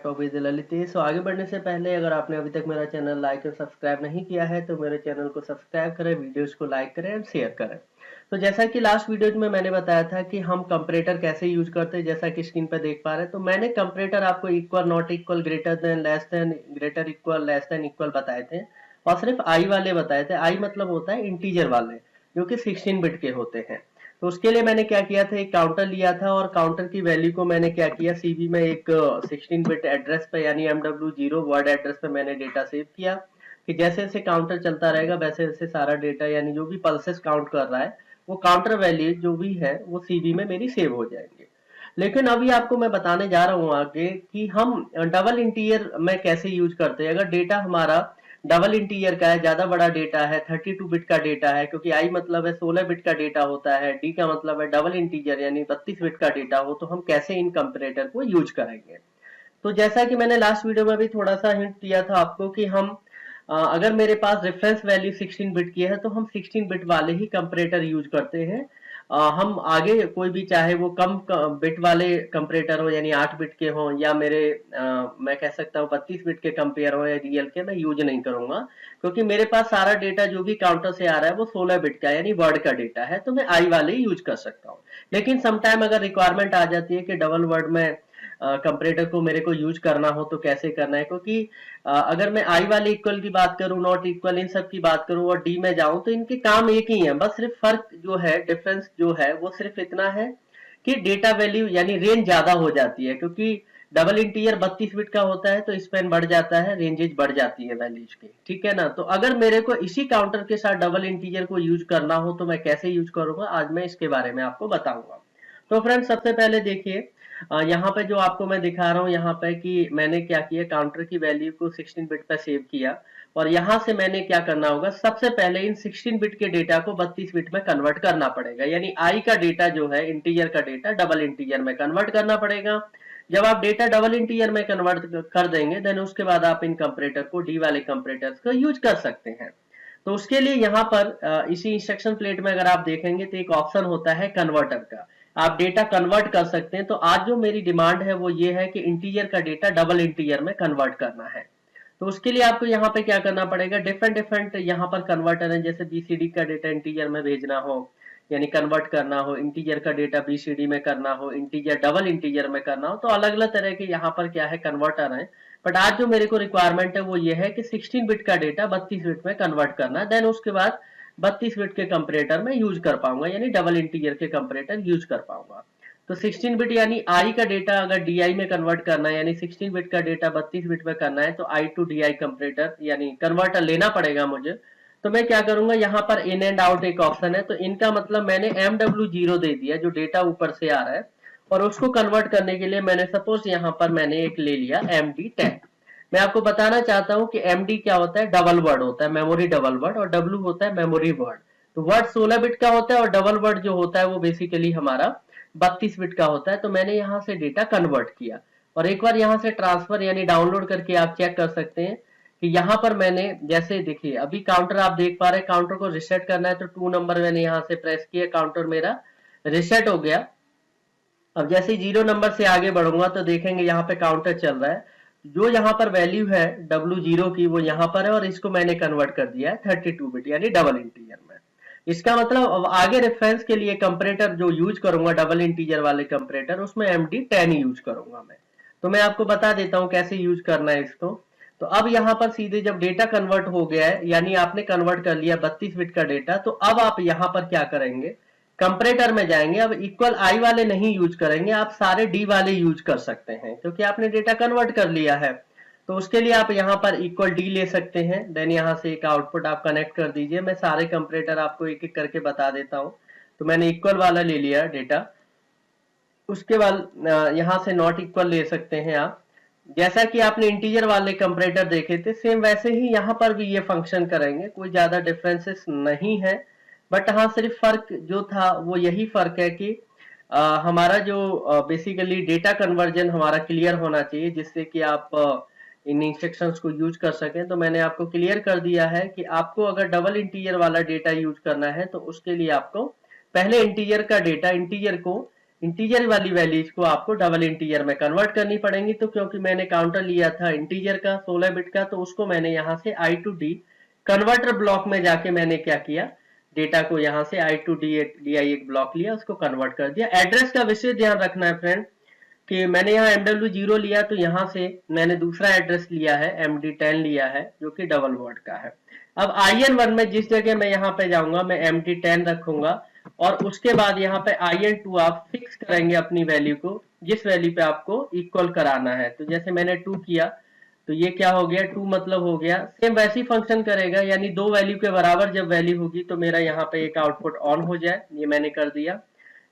Laptop with Lalit. सो आगे बढ़ने से पहले अगर आपने अभी तक मेरा चैनल लाइक और सब्सक्राइब नहीं किया है तो मेरे चैनल को सब्सक्राइब करें, वीडियोस को लाइक करें और शेयर करें। तो जैसा कि लास्ट वीडियो में मैंने बताया था कि हम कंपैरेटर कैसे यूज करते हैं, जैसा कि स्क्रीन पर देख पा रहे हैं। तो मैंने कंपैरेटर आपको equal, not equal, greater than, less than, greater equal, less than equal बताए थे और सिर्फ आई वाले बताए थे। आई मतलब होता है इंटीजर वाले, जो कि 16 बिट के होते हैं। तो उसके लिए मैंने क्या किया था, एक काउंटर लिया था और काउंटर की वैल्यू को मैंने क्या किया, सीबी में एक 16 बिट एड्रेस पे यानी MW0 वर्ड एड्रेस पे मैंने डेटा सेव किया कि जैसे जैसे काउंटर चलता रहेगा वैसे वैसे सारा डेटा यानी जो भी पल्सेस काउंट कर रहा है वो काउंटर वैल्यू जो भी है वो सीबी में मेरी सेव हो जाएंगे। लेकिन अभी आपको मैं बताने जा रहा हूं आगे कि हम डबल इंटीजर में कैसे यूज करते हैं। अगर डेटा हमारा डबल इंटीजर का है, ज्यादा बड़ा डेटा है, 32 बिट का डेटा है, क्योंकि आई मतलब है 16 बिट का डेटा होता है, डी का मतलब है डबल इंटीजर यानी 32 बिट का डेटा हो, तो हम कैसे इन कंपैरेटर को यूज करेंगे। तो जैसा कि मैंने लास्ट वीडियो में भी थोड़ा सा हिंट दिया था आपको कि हम अगर मेरे पास रेफरेंस वैल्यू 16 बिट की है तो हम 16 बिट वाले ही कंपैरेटर यूज करते हैं। हम आगे कोई भी चाहे वो कम बिट वाले कंपैरेटर हो यानी 8 बिट के हो या मेरे मैं कह सकता हूँ 32 बिट के कंपेयर हो या रियल के, मैं यूज नहीं करूंगा क्योंकि मेरे पास सारा डेटा जो भी काउंटर से आ रहा है वो 16 बिट का यानी वर्ड का डेटा है, तो मैं आई वाले यूज कर सकता हूँ। लेकिन समटाइम अगर रिक्वायरमेंट आ जाती है कि डबल वर्ड में कंपैरेटर को मेरे को यूज करना हो तो कैसे करना है, क्योंकि अगर मैं आई वाले इक्वल की बात करूं, नॉट इक्वल, इन सब की बात करूं और डी में जाऊं तो इनके काम एक ही है, बस सिर्फ फर्क जो है, डिफरेंस जो है वो सिर्फ इतना है कि डेटा वैल्यू यानी रेंज ज्यादा हो जाती है। क्योंकि डबल इंटीजर 32 बिट का होता है तो स्पेन बढ़ जाता है, रेंजेज बढ़ जाती है वैल्यूज की, ठीक है ना। तो अगर मेरे को इसी काउंटर के साथ डबल इंटीजर को यूज करना हो तो मैं कैसे यूज करूंगा, आज मैं इसके बारे में आपको बताऊंगा। तो फ्रेंड्स सबसे पहले देखिए, यहाँ पे जो आपको मैं दिखा रहा हूँ यहाँ पे कि मैंने क्या किया, काउंटर की वैल्यू को 16 बिट पे सेव किया और यहाँ से मैंने क्या करना होगा, सबसे पहले इन 16 बिट के डेटा को 32 बिट में कन्वर्ट करना पड़ेगा। यानी आई का डेटा जो है, इंटीजर का डेटा डबल इंटीजर में कन्वर्ट करना पड़ेगा। जब आप डेटा डबल इंटीजर में कन्वर्ट कर देंगे देन उसके बाद आप इन कंपैरेटर को, डी वाले कंपैरेटर्स को यूज कर सकते हैं। तो उसके लिए यहाँ पर इसी इंस्ट्रक्शन प्लेट में अगर आप देखेंगे तो एक ऑप्शन होता है कन्वर्टर का, आप डेटा कन्वर्ट कर सकते हैं। तो आज जो मेरी डिमांड है वो ये है कि इंटीजर का डेटा डबल इंटीजर में कन्वर्ट करना है। तो उसके लिए आपको यहाँ पे क्या करना पड़ेगा, डिफरेंट डिफरेंट यहाँ पर कन्वर्टर है, जैसे बीसीडी का डेटा इंटीजर में भेजना हो यानी कन्वर्ट करना हो, इंटीजर का डेटा बीसीडी में करना हो, इंटीजर डबल इंटीजर में करना हो, तो अलग अलग तरह के यहाँ पर क्या है कन्वर्टर है। बट आज जो मेरे को रिक्वायरमेंट है वो ये है कि 16 बिट का डेटा 32 बिट में कन्वर्ट करना, देन उसके बाद 32 बिट के कंपैरेटर में यूज कर पाऊंगा यानी डबल इंटीजर के कंपैरेटर यूज कर पाऊंगा। तो 16 बिट यानी आई का डेटा अगर डीआई में कन्वर्ट करना है यानी 16 बिट का डेटा 32 बिट में करना है तो आई टू डीआई कंपैरेटर यानी कन्वर्टर लेना पड़ेगा मुझे। तो मैं क्या करूंगा, यहाँ पर इन एंड आउट एक ऑप्शन है, तो इनका मतलब मैंने MW0 दे दिया जो डेटा ऊपर से आ रहा है और उसको कन्वर्ट करने के लिए मैंने सपोज यहाँ पर मैंने एक ले लिया MD10। मैं आपको बताना चाहता हूं कि एमडी क्या होता है, डबल वर्ड होता है, मेमोरी डबल वर्ड, और डब्ल्यू होता है मेमोरी वर्ड। तो वर्ड 16 बिट का होता है और डबल वर्ड जो होता है वो बेसिकली हमारा 32 बिट का होता है। तो मैंने यहां से डेटा कन्वर्ट किया और एक बार यहां से ट्रांसफर यानी डाउनलोड करके आप चेक कर सकते हैं कि यहां पर मैंने, जैसे देखिए अभी काउंटर आप देख पा रहे हैं, काउंटर को रिसेट करना है तो 2 नंबर मैंने यहां से प्रेस किया, काउंटर मेरा रिसेट हो गया। अब जैसे 0 नंबर से आगे बढ़ूंगा तो देखेंगे यहाँ पे काउंटर चल रहा है, जो यहाँ पर वैल्यू है W0 की वो यहाँ पर है और इसको मैंने कन्वर्ट कर दिया है 32 बिट यानी डबल इंटीजर में। इसका मतलब अब आगे रेफरेंस के लिए कंपैरेटर जो यूज करूंगा डबल इंटीजर वाले कंपैरेटर, उसमें MD10 यूज करूंगा मैं। तो मैं आपको बता देता हूं कैसे यूज करना है इसको। तो अब यहाँ पर सीधे जब डेटा कन्वर्ट हो गया है यानी आपने कन्वर्ट कर लिया 32 बिट का डेटा, तो अब आप यहाँ पर क्या करेंगे, कंपैरेटर में जाएंगे। अब इक्वल आई वाले नहीं यूज करेंगे, आप सारे डी वाले यूज कर सकते हैं क्योंकि आपने डेटा कन्वर्ट कर लिया है। तो उसके लिए आप यहाँ पर इक्वल डी ले सकते हैं, देन यहाँ से एक आउटपुट आप कनेक्ट कर दीजिए। मैं सारे कंपैरेटर आपको एक एक करके बता देता हूँ। तो मैंने इक्वल वाला ले लिया डेटा, उसके बाद यहाँ से नॉट इक्वल ले सकते हैं आप। जैसा कि आपने इंटीजर वाले कंपैरेटर देखे थे सेम वैसे ही यहाँ पर भी ये फंक्शन करेंगे, कोई ज्यादा डिफरेंसेस नहीं है। बट हाँ सिर्फ फर्क जो था वो यही फर्क है कि हमारा जो बेसिकली डेटा कन्वर्जन हमारा क्लियर होना चाहिए जिससे कि आप इन इंस्ट्रक्शंस को यूज कर सकें। तो मैंने आपको क्लियर कर दिया है कि आपको अगर डबल इंटीजर वाला डेटा यूज करना है तो उसके लिए आपको पहले इंटीजर का डेटा, इंटीजर को इंटीजर वाली वैल्यूज को आपको डबल इंटीजर में कन्वर्ट करनी पड़ेंगी। तो क्योंकि मैंने काउंटर लिया था इंटीजर का 16 बिट का, तो उसको मैंने यहाँ से आई टू डी कन्वर्टर ब्लॉक में जाके मैंने क्या किया, डेटा को यहाँ से आई टू डी एक ब्लॉक लिया, उसको कन्वर्ट कर दिया। एड्रेस का विशेष ध्यान रखना है फ्रेंड कि मैंने यहाँ MW0 लिया, तो यहाँ से मैंने दूसरा एड्रेस लिया है, MD10 लिया है, जो कि डबल वर्ड का है। अब IN1 में जिस जगह मैं यहाँ पे जाऊंगा मैं MD10 रखूंगा, और उसके बाद यहाँ पे IN2 आप फिक्स करेंगे अपनी वैल्यू को, जिस वैल्यू पे आपको इक्वल कराना है। तो जैसे मैंने 2 किया, तो ये क्या हो गया, 2 मतलब हो गया। सेम वैसी फंक्शन करेगा, यानी दो वैल्यू के बराबर जब वैल्यू होगी तो मेरा यहाँ पे एक आउटपुट ऑन हो जाए, ये मैंने कर दिया।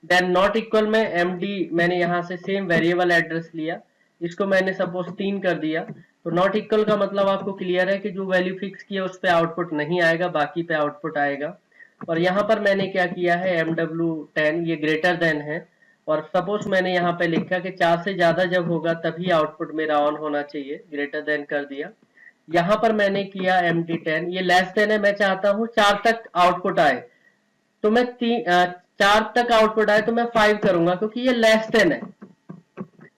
देन नॉट इक्वल में MD मैंने यहाँ से सेम वेरिएबल एड्रेस लिया, इसको मैंने सपोज 3 कर दिया। तो नॉट इक्वल का मतलब आपको क्लियर है कि जो वैल्यू फिक्स किया उस पे आउटपुट नहीं आएगा, बाकी पे आउटपुट आएगा। और यहाँ पर मैंने क्या किया है, MW10 ये ग्रेटर देन है, और सपोज मैंने यहाँ पे लिखा कि 4 से ज्यादा जब होगा तभी आउटपुट मेरा ऑन होना चाहिए, ग्रेटर देन कर दिया। यहाँ पर मैंने किया MD10 ये लेस देन है, मैं चाहता हूँ 4 तक आउटपुट आए, तो मैं 4 तक आउटपुट आए तो मैं 5 करूंगा, क्योंकि ये लेस देन है।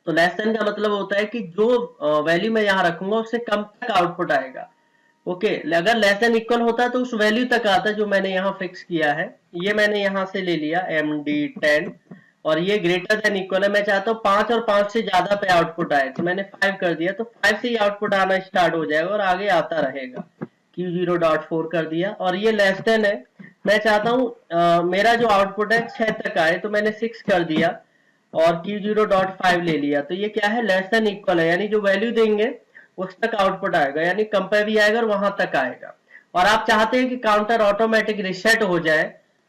तो लेस देन का मतलब होता है कि जो वैल्यू मैं यहाँ रखूंगा उससे कम तक आउटपुट आएगा। ओके, अगर लेस देन इक्वल होता है तो उस वैल्यू तक आता है जो मैंने यहाँ फिक्स किया है। ये मैंने यहाँ से ले लिया MD10, और ये ग्रेटर देन इक्वल है, मैं चाहता हूँ 5 और 5 से ज्यादा पे आउटपुट आए, तो मैंने 5 कर दिया, तो 5 से ही आउटपुट आना स्टार्ट हो जाएगा और आगे आता रहेगा। Q0.4 कर दिया, और ये लेस देन है, मैं चाहता हूँ मेरा जो आउटपुट है 6 तक आए, तो मैंने 6 कर दिया और Q0.5 ले लिया। तो ये क्या है, लेस देन इक्वल है, यानी जो वैल्यू देंगे उस तक आउटपुट आएगा, यानी कम पे भी आएगा और वहां तक आएगा। और आप चाहते हैं कि काउंटर ऑटोमेटिक रिसेट हो जाए,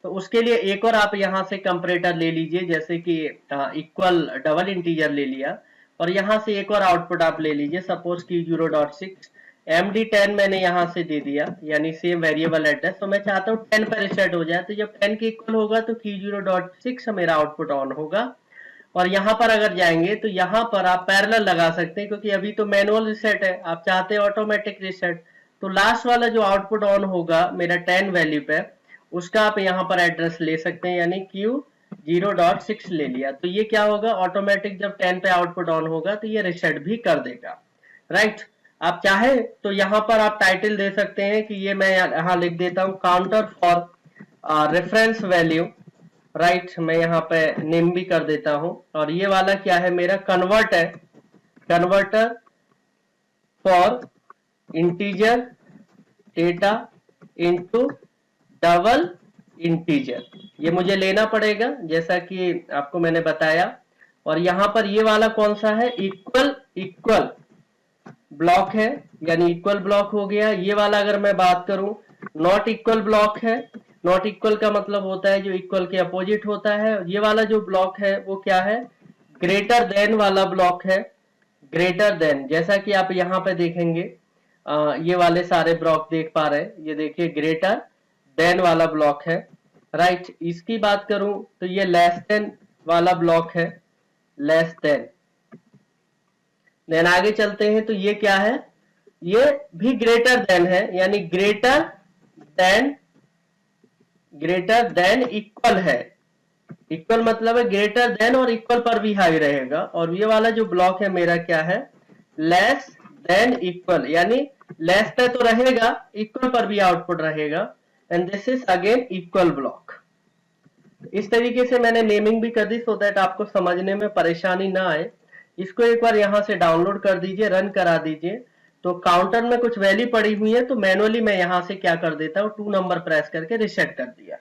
तो उसके लिए एक और आप यहाँ से कंपैरेटर ले लीजिए, जैसे कि इक्वल डबल इंटीजर ले लिया, और यहाँ से एक और आउटपुट आप ले लीजिए, सपोज Q0.6 MD10 मैंने यहाँ से दे दिया, यानी सेम वेरिएबल एड्रेस। तो मैं चाहता हूँ 10 पर रिसेट हो जाए, तो जब 10 के इक्वल होगा तो Q0.6 मेरा आउटपुट ऑन होगा। और यहाँ पर अगर जाएंगे तो यहाँ पर आप पैरेलल लगा सकते हैं, क्योंकि अभी तो मैनुअल रिसेट है, आप चाहते हैं ऑटोमेटिक रिसेट। तो लास्ट वाला जो आउटपुट ऑन होगा मेरा 10 वैल्यू पे, उसका आप यहाँ पर एड्रेस ले सकते हैं, यानी Q0.6 ले लिया। तो ये क्या होगा, ऑटोमेटिक जब 10 पे आउटपुट ऑन होगा तो ये रिसेट भी कर देगा, राइट। आप चाहे तो यहाँ पर आप टाइटल दे सकते हैं कि ये मैं यहाँ लिख देता हूँ counter for reference value, right. मैं यहाँ पे नेम भी कर देता हूं। और ये वाला क्या है, मेरा कन्वर्ट है, converter for integer data into double integer, ये मुझे लेना पड़ेगा जैसा कि आपको मैंने बताया। और यहाँ पर ये वाला कौन सा है, इक्वल इक्वल ब्लॉक है, यानी इक्वल ब्लॉक हो गया। ये वाला अगर मैं बात करूं नॉट इक्वल ब्लॉक है, नॉट इक्वल का मतलब होता है जो इक्वल के अपोजिट होता है। ये वाला जो ब्लॉक है वो क्या है, ग्रेटर देन वाला ब्लॉक है, ग्रेटर देन, जैसा कि आप यहाँ पे देखेंगे ये वाले सारे ब्लॉक देख पा रहे हैं, ये देखिए ग्रेटर देन वाला ब्लॉक है, राइट। इसकी बात करूं तो ये लेस देन वाला ब्लॉक है, लेस देन। देन आगे चलते हैं तो ये क्या है, ये भी ग्रेटर देन है, यानी ग्रेटर देन इक्वल है। इक्वल मतलब है ग्रेटर देन और इक्वल पर भी हाई रहेगा। और ये वाला जो ब्लॉक है मेरा क्या है, लेस देन इक्वल, यानी लेस पे तो रहेगा, इक्वल पर भी आउटपुट रहेगा। And this is again equal block. इस तरीके से मैंने नेमिंग भी कर दी सो दैट आपको समझने में परेशानी ना आए। इसको एक बार यहाँ से डाउनलोड कर दीजिए, रन करा दीजिए। तो काउंटर में कुछ वैल्यू पड़ी हुई है, तो मैनुअली मैं यहाँ से क्या कर देता हूँ, 2 नंबर प्रेस करके रिसेट कर दिया।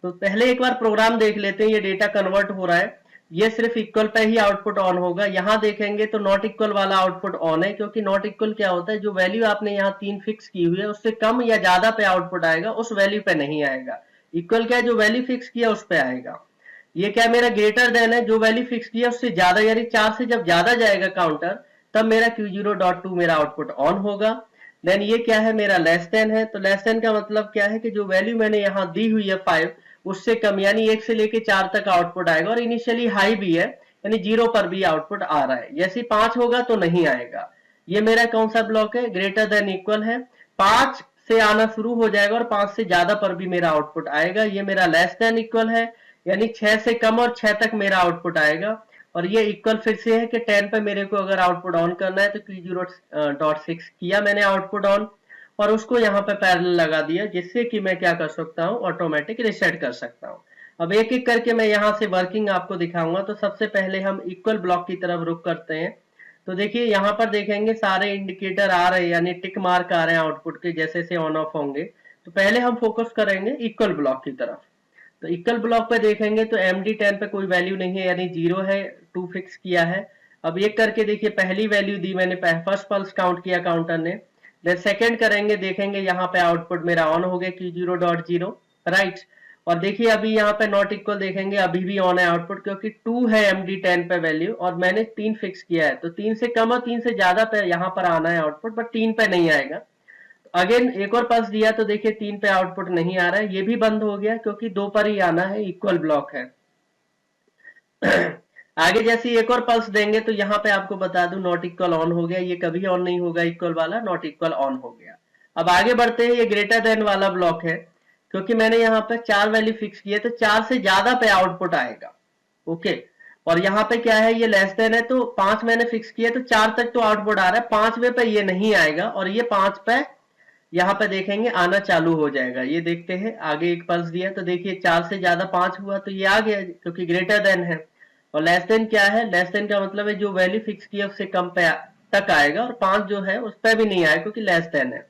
तो पहले एक बार प्रोग्राम देख लेते हैं, ये डेटा कन्वर्ट हो रहा है, ये सिर्फ equal pay he output on होगा। यहाँ देखेंगे तो नॉट इक्वल वाला आउटपुट ऑन है, क्योंकि नॉट इक्वल क्या होता है, जो वैल्यू आपने यहाँ 3 फिक्स की हुई है उससे कम या ज्यादा पे आउटपुट आएगा, उस वैल्यू पे नहीं आएगा। इक्वल क्या है, जो वैल्यू फिक्स किया उस पे आएगा। ये क्या मेरा ग्रेटर देन है, जो वैल्यू फिक्स किया उससे ज्यादा, यानी 4 से जब ज्यादा जाएगा काउंटर तब मेरा Q0.2 मेरा आउटपुट ऑन होगा। देन ये क्या है, मेरा लेस देन है। तो लेस देन का मतलब क्या है कि जो वैल्यू मैंने यहाँ दी हुई है 5 उससे कम, यानी 1 से लेके 4 तक आउटपुट आएगा, और इनिशियली हाई भी है, यानी 0 पर भी आउटपुट आ रहा है। जैसे 5 होगा तो नहीं आएगा। ये मेरा कौन सा ब्लॉक है, ग्रेटर देन इक्वल है, 5 से आना शुरू हो जाएगा और 5 से ज्यादा पर भी मेरा आउटपुट आएगा। ये मेरा लेस देन इक्वल है, यानी 6 से कम और 6 तक मेरा आउटपुट आएगा। और ये इक्वल फिर से है कि 10 पे मेरे को अगर आउटपुट ऑन करना है तो Q0.6 किया मैंने आउटपुट ऑन, और उसको यहाँ पे पैरेलल लगा दिया, जिससे कि मैं क्या कर सकता हूँ, ऑटोमेटिक रिसेट कर सकता हूँ। अब एक एक करके मैं यहाँ से वर्किंग आपको दिखाऊंगा। तो सबसे पहले हम इक्वल ब्लॉक की तरफ रुक करते हैं। तो देखिए यहाँ पर देखेंगे सारे इंडिकेटर आ रहे हैं, यानी टिक मार्क आ रहे हैं आउटपुट के, जैसे से ऑन ऑफ होंगे। तो पहले हम फोकस करेंगे इक्वल ब्लॉक की तरफ। तो इक्वल ब्लॉक पे देखेंगे तो MD10 पे कोई वैल्यू नहीं है, यानी 0 है, 2 फिक्स किया है। अब ये करके देखिए पहली वैल्यू दी मैंने, फर्स्ट पल्स काउंट किया काउंटर ने। देन सेकंड करेंगे, देखेंगे यहाँ पे आउटपुट मेरा ऑन हो गया Q0.0, राइट। और देखिए अभी यहाँ पे नॉट इक्वल देखेंगे, अभी भी ऑन है आउटपुट, क्योंकि 2 है MD10 पे वैल्यू और मैंने 3 फिक्स किया है। तो 3 से कम और 3 से ज्यादा पे यहाँ पर आना है आउटपुट, बट 3 पे नहीं आएगा। अगेन एक और पल्स दिया तो देखिए 3 पे आउटपुट नहीं आ रहा है, ये भी बंद हो गया क्योंकि 2 पर ही आना है, इक्वल ब्लॉक है। आगे जैसे एक और पल्स देंगे तो यहाँ पे आपको बता दूं नॉट इक्वल ऑन हो गया, ये कभी ऑन नहीं होगा इक्वल वाला, नॉट इक्वल ऑन हो गया। अब आगे बढ़ते हैं, ये ग्रेटर देन वाला ब्लॉक है, क्योंकि मैंने यहाँ पे 4 वैल्यू फिक्स की है, तो 4 से ज्यादा पे आउटपुट आएगा। ओके, और यहाँ पे क्या है, ये लेस देन है, तो 5 मैंने फिक्स किया, तो 4 तक तो आउटपुट आ रहा है, 5वें पे ये नहीं आएगा, और ये 5 पे यहाँ पे देखेंगे आना चालू हो जाएगा। ये देखते हैं, आगे एक पल्स दिया तो देखिए 4 से ज्यादा 5 हुआ तो ये आ गया, क्योंकि ग्रेटर देन है। और लेस देन क्या है, लेस देन का मतलब है जो वैल्यू फिक्स की है उससे कम पे तक आएगा, और 5 जो है उस पर भी नहीं आएगा क्योंकि लेस देन है।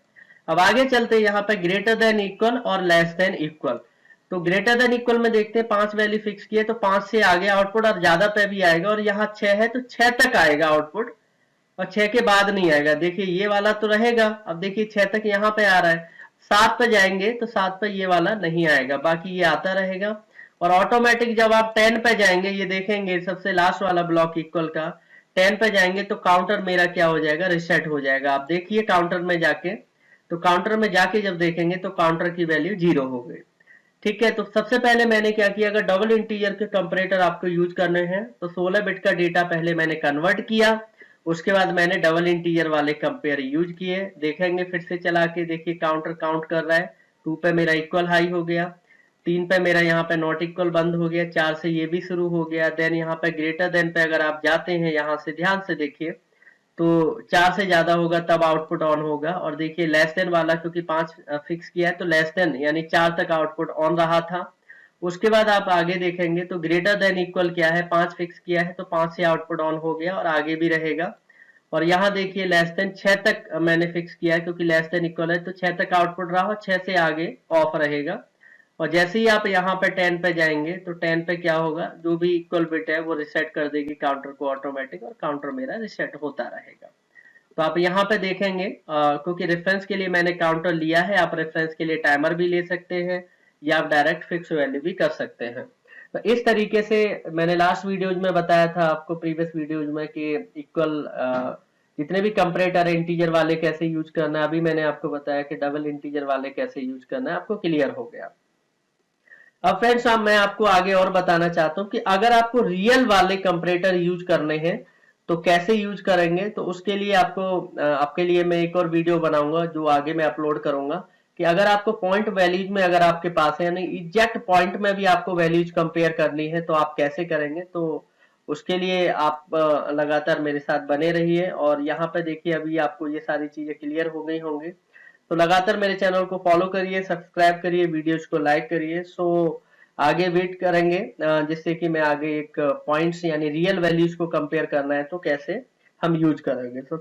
अब आगे चलते हैं, यहाँ पे ग्रेटर देन इक्वल और लेस देन इक्वल। तो ग्रेटर देन इक्वल में देखते हैं 5 वैल्यू फिक्स की है, तो 5 से आगे आउटपुट और ज्यादा पे भी आएगा, और यहाँ 6 है तो 6 तक आएगा आउटपुट, और 6 के बाद नहीं आएगा। देखिए ये वाला तो रहेगा, अब देखिए 6 तक यहाँ पे आ रहा है, 7 पे जाएंगे तो 7 पे ये वाला नहीं आएगा, बाकी ये आता रहेगा। और ऑटोमेटिक जब आप 10 पे जाएंगे, ये देखेंगे सबसे लास्ट वाला ब्लॉक इक्वल का, 10 पे जाएंगे तो काउंटर मेरा क्या हो जाएगा, रिसेट हो जाएगा। आप देखिए काउंटर में जाके, तो काउंटर में जाके जब देखेंगे तो काउंटर की वैल्यू 0 हो गई। ठीक है, तो सबसे पहले मैंने क्या किया, अगर डबल इंटीजर के कंपैरेटर आपको यूज करने हैं तो 16 बिट का डेटा पहले मैंने कन्वर्ट किया, उसके बाद मैंने डबल इंटीजर वाले कंपेयर यूज किए। देखेंगे फिर से चला के, देखिए काउंटर काउंट कर रहा है, 2 पे मेरा इक्वल हाई हो गया, 3 पे मेरा यहाँ पे नॉट इक्वल बंद हो गया, 4 से ये भी शुरू हो गया। देन यहाँ पे ग्रेटर देन पे अगर आप जाते हैं, यहाँ से ध्यान से देखिए, तो 4 से ज्यादा होगा तब आउटपुट ऑन होगा। और देखिए लेस देन वाला क्योंकि 5 फिक्स किया है, तो लेस देन यानी 4 तक आउटपुट ऑन रहा था। उसके बाद आप आगे देखेंगे तो ग्रेटर देन इक्वल क्या है, 5 फिक्स किया है, तो 5 से आउटपुट ऑन हो गया और आगे भी रहेगा। और यहाँ देखिए लेस देन 6 तक मैंने फिक्स किया है, क्योंकि लेस देन इक्वल है तो 6 तक आउटपुट रहा, और 6 से आगे ऑफ रहेगा। और जैसे ही आप यहाँ पे 10 पे जाएंगे तो 10 पे क्या होगा, जो भी इक्वल बिट है वो रिसेट कर देगी काउंटर को ऑटोमेटिक, और काउंटर मेरा रिसेट होता रहेगा। तो आप यहाँ पे देखेंगे, क्योंकि रेफरेंस के लिए मैंने काउंटर लिया है, आप रेफरेंस के लिए टाइमर भी ले सकते हैं, या आप डायरेक्ट फिक्स वैल्यू भी कर सकते हैं। तो इस तरीके से मैंने लास्ट वीडियोज में बताया था आपको, प्रीवियस वीडियोज में, कि इक्वल जितने भी कंपैरेटर है इंटीजर वाले कैसे यूज करना है, अभी मैंने आपको बताया कि डबल इंटीजर वाले कैसे यूज करना है, आपको क्लियर हो गया। अब फ्रेंड्स मैं आपको आगे और बताना चाहता हूं कि अगर आपको रियल वाले कंपैरेटर यूज करने हैं तो कैसे यूज करेंगे। तो उसके लिए आपके लिए मैं एक और वीडियो बनाऊंगा जो आगे मैं अपलोड करूंगा, कि अगर आपको पॉइंट वैल्यूज में अगर आपके पास है, यानी एग्जैक्ट पॉइंट में भी आपको वैल्यूज कंपेयर करनी है तो आप कैसे करेंगे। तो उसके लिए आप लगातार मेरे साथ बने रहिए। और यहाँ पे देखिए अभी आपको ये सारी चीजें क्लियर हो गई होंगी, तो लगातार मेरे चैनल को फॉलो करिए, सब्सक्राइब करिए, वीडियोज को लाइक करिए। सो आगे वेट करेंगे, जिससे कि मैं आगे एक पॉइंट्स यानी रियल वैल्यूज को कंपेयर करना है तो कैसे हम यूज करेंगे। तो